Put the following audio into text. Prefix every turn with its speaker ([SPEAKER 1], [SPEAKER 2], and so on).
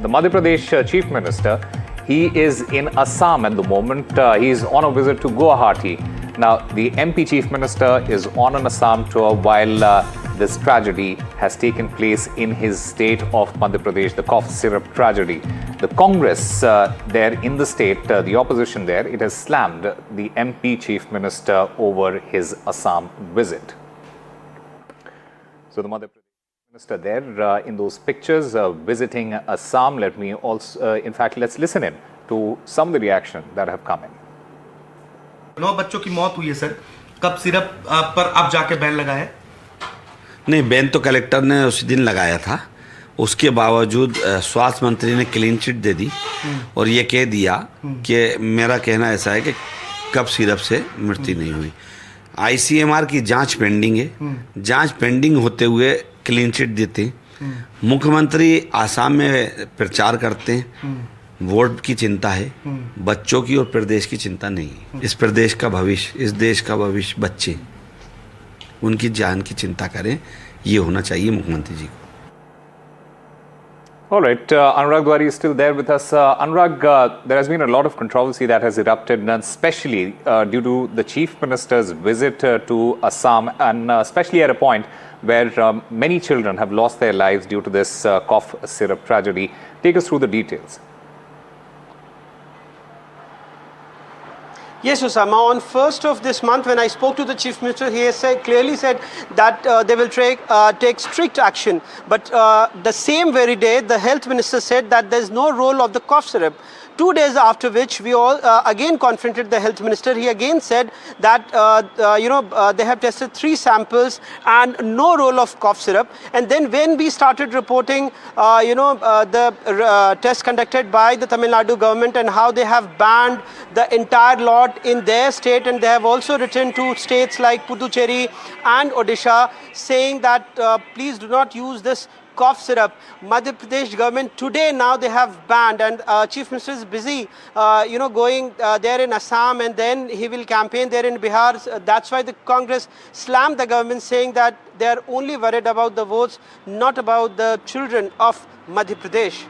[SPEAKER 1] The Madhya Pradesh Chief Minister, he is in Assam at the moment. He is on a visit to Guwahati. Now, the MP Chief Minister is on an Assam tour while this tragedy has taken place in his state of Madhya Pradesh, the cough syrup tragedy. The Congress there in the state, the opposition there, it has slammed the MP Chief Minister over his Assam visit. So the Madhya Pradesh Minister there in those pictures visiting Assam. Let me also, in fact, let's listen in to some of the reaction that have come in.
[SPEAKER 2] 9 बच्चों की मौत हुई है sir. कब syrup पर आप जाके ban लगाए?
[SPEAKER 3] नहीं, बैन तो कलेक्टर ने उस दिन लगाया था. उसके बावजूद स्वास्थ्य मंत्री ने क्लीन चिट दे दी और ये कह दिया कि मेरा कहना ऐसा है कि कब सिरप से मृत्यु नहीं हुई. आईसीएमआर की जांच पेंडिंग है. जांच पेंडिंग होते हुए क्लीन चिट देते हैं. मुख्यमंत्री आसाम में प्रचार करते हैं. वोट की चिंता है, बच्चों की और प्रदेश की चिंता नहीं है. इस प्रदेश का भविष्य, इस देश का भविष्य बच्चे, उनकी जान की चिंता करें, ये होना चाहिए मुख्यमंत्री जी को.
[SPEAKER 1] All right, Anurag Dwari is still there with us. Anurag, there has been a lot of controversy that has erupted, and especially due to the Chief Minister's visit to Assam, and especially at a point where many children have lost their lives due to this cough syrup tragedy. Take us through the details.
[SPEAKER 4] Yes, Osama, on 1st of this month, when I spoke to the Chief Minister, he has clearly said that they will take strict action. But the same very day, the Health Minister said that there is no role of the cough syrup. 2 days after which, we all again confronted the Health Minister. He again said that, they have tested 3 samples and no role of cough syrup. And then when we started reporting, the tests conducted by the Tamil Nadu government and how they have banned the entire lot in their state, and they have also written to states like Puducherry and Odisha saying that please do not use this cough syrup. Madhya Pradesh government today now they have banned, and Chief Minister is busy going there in Assam, and then he will campaign there in Bihar. That's why the Congress slammed the government, saying that they are only worried about the votes, not about the children of Madhya Pradesh.